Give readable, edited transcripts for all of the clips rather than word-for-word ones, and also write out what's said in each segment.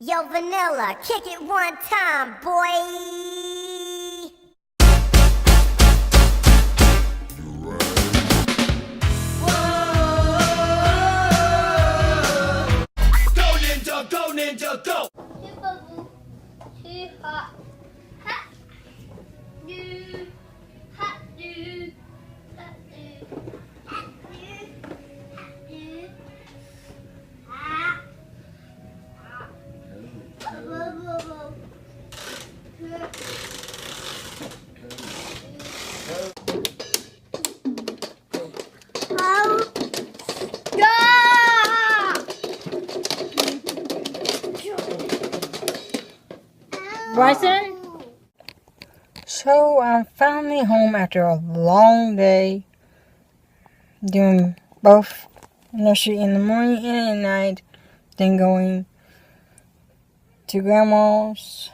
Yo, Vanilla, kick it one time, boy. Go ninja, go! Too hot. Hot. Do. Hot do. Hot do. Hot do. Hot do. Hot. Bryson? So I'm finally home after a long day doing both nursery in the morning and at night, then going to grandma's,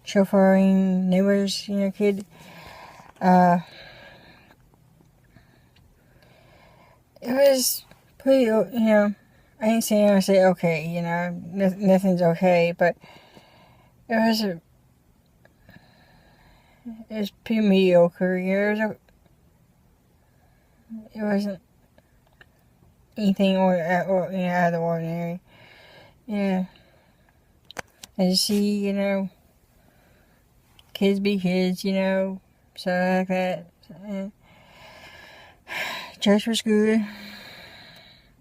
chauffeuring neighbors, kid. It was pretty, I ain't saying I say okay, nothing's okay, but it was pretty mediocre. It wasn't anything out of the ordinary. Yeah, I just see, kids be kids, so like that. Church was good.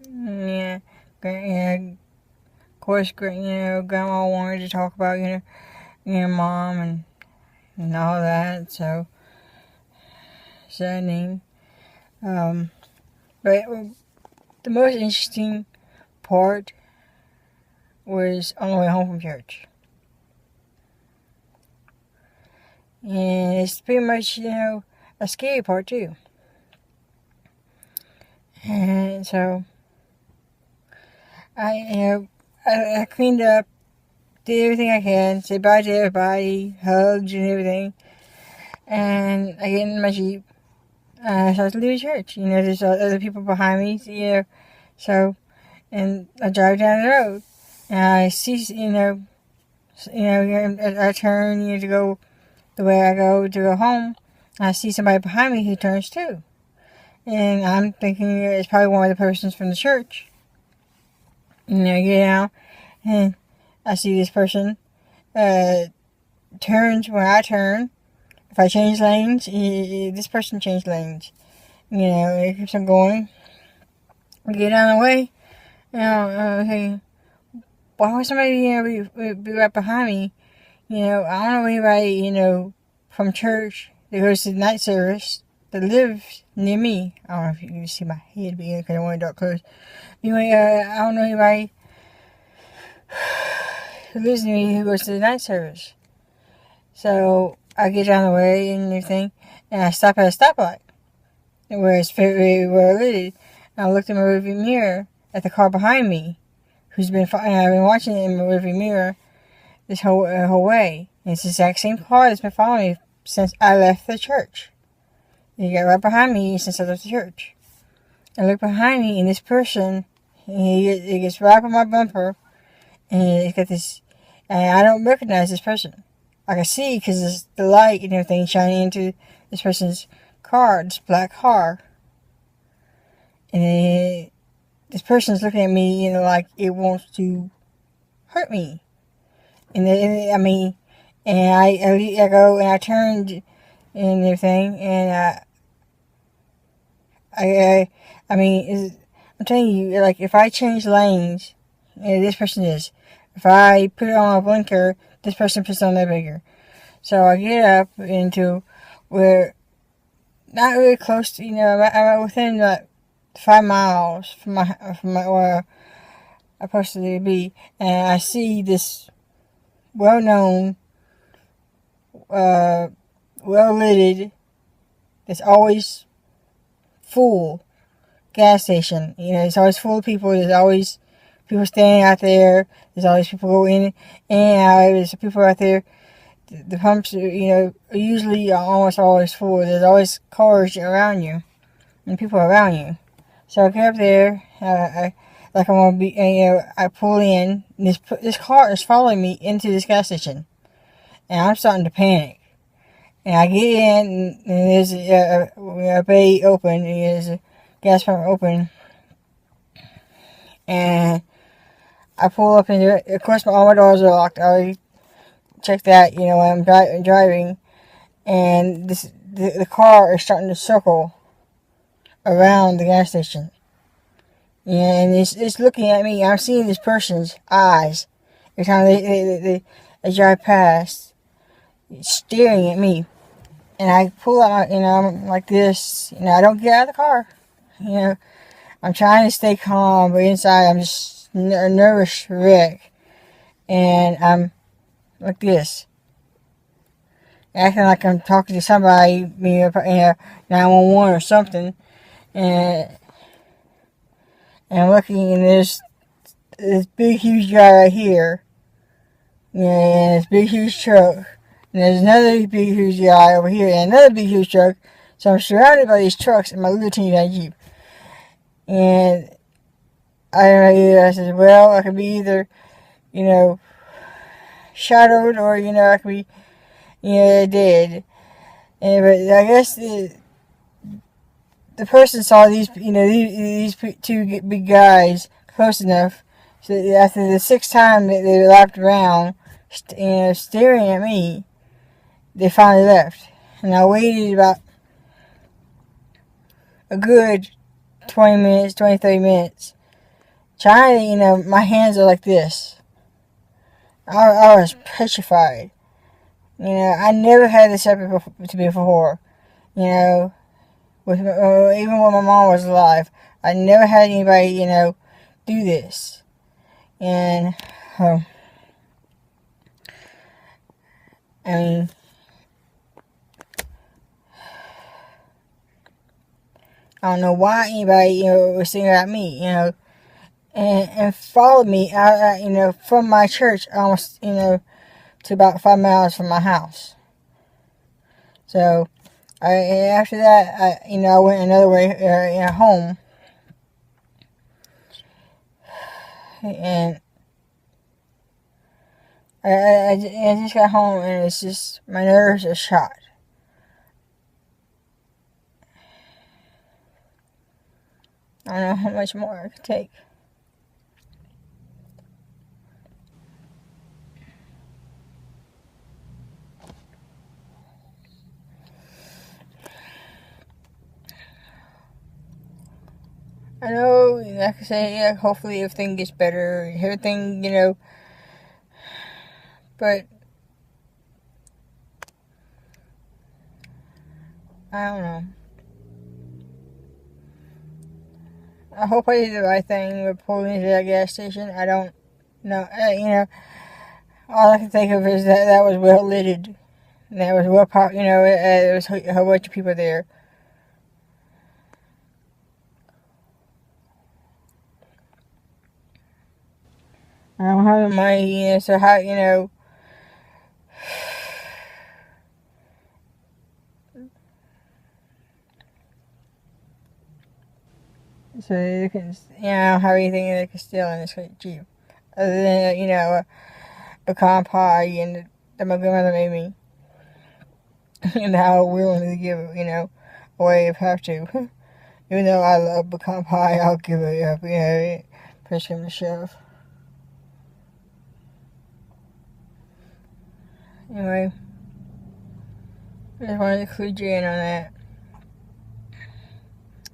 Yeah. Of course, Grandma wanted to talk about, Mom and all that, so saddening. But the most interesting part was on the way home from church. And it's pretty much, a scary part too. And so I cleaned up, did everything I can, said bye to everybody, hugs and everything, and I get in my Jeep, I start to leave church. There's other people behind me, so, and I drive down the road, and I see, I turn, to go the way I go to go home, I see somebody behind me who turns too, and I'm thinking it's probably one of the persons from the church. I get out, and I see this person turns when I turn. If I change lanes, this person changed lanes. It keeps on going. I get out of the way. I'm thinking, why would somebody, be right behind me? I don't know anybody, from church that goes to the night service that lives near me. I don't know if you can see my head because I want to dark close. Anyway, I don't know anybody who lives near me who goes to the night service. So I get down the way and everything, and I stop at a stoplight where it's very well lit. And I looked in my rearview mirror at the car behind me, I've been watching it in my rearview mirror this whole way. And it's the exact same car that's been following me since I left the church. He got right behind me since I left the church. I look behind me, and this person, he gets right up on my bumper, and it's got this, and I don't recognize this person. I can see because the light and everything shining into this person's car, this black car, and this person's looking at me, like it wants to hurt me. And I go and I turned and everything, and I'm telling you, like, if I change lanes, this person is. If I put it on a blinker, this person puts it on their blinker. So I get up into where, not really close to, I'm within like 5 miles from where I'm supposed to be, and I see this well-known, well-lit, that's always full gas station. It's always full of people. There's always people standing out there. There's always people going in and out. There's people out there. The pumps, are usually almost always full. There's always cars around you and people around you. So I get up there. like I'm gonna be, I pull in, and this car is following me into this gas station, and I'm starting to panic. And I get in, and there's a bay open, and there's a gas pump open, and I pull up in there. Of course, all my doors are locked. I already checked that, when I'm driving, and the car is starting to circle around the gas station. Yeah, and it's looking at me. I'm seeing this person's eyes every time they drive past, staring at me. And I pull out, I'm like this. I don't get out of the car. I'm trying to stay calm, but inside I'm just a nervous wreck. And I'm like this, acting like I'm talking to somebody, 911 or something. And I'm looking, and there's this big, huge guy right here. And this big, huge truck. And there's another big, huge guy over here, and another big, huge truck. So I'm surrounded by these trucks in my little teeny tiny Jeep. And I said, well, I could be either, shadowed, or, I could be, dead. And, but I guess the person saw these two big guys close enough, so after the sixth time that they lapped around, staring at me, they finally left. And I waited about a good 30 minutes, trying to, my hands are like this. I was petrified. I never had this happen to me before. Even when my mom was alive, I never had anybody, do this. And, I don't know why anybody, was thinking about me, and followed me out, from my church, almost, to about 5 miles from my house. So, after that, I went another way, home. And I just got home, and it's just, my nerves are shot. I don't know how much more I could take. I know, like I say, hopefully everything gets better, everything, but I don't know. I hope I did the right thing with pulling into that gas station. I don't know. All I can think of is that was well lit. That was well powered. There was a whole bunch of people there. I don't have the money, so how, so they can, I don't have anything they can steal in this Jeep. Other than, a pecan pie and that my grandmother made me. And how willing to give it, away if I have to. Even though I love pecan pie, I'll give it up, push him to shove. Anyway, I just wanted to clue you in on that.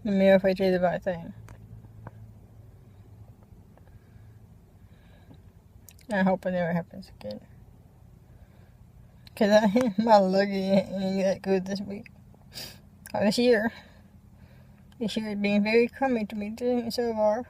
Let me know if I did the right thing. I hope it never happens again. Because my luck ain't that good this week. Or this year. This year is being very crummy to me so far.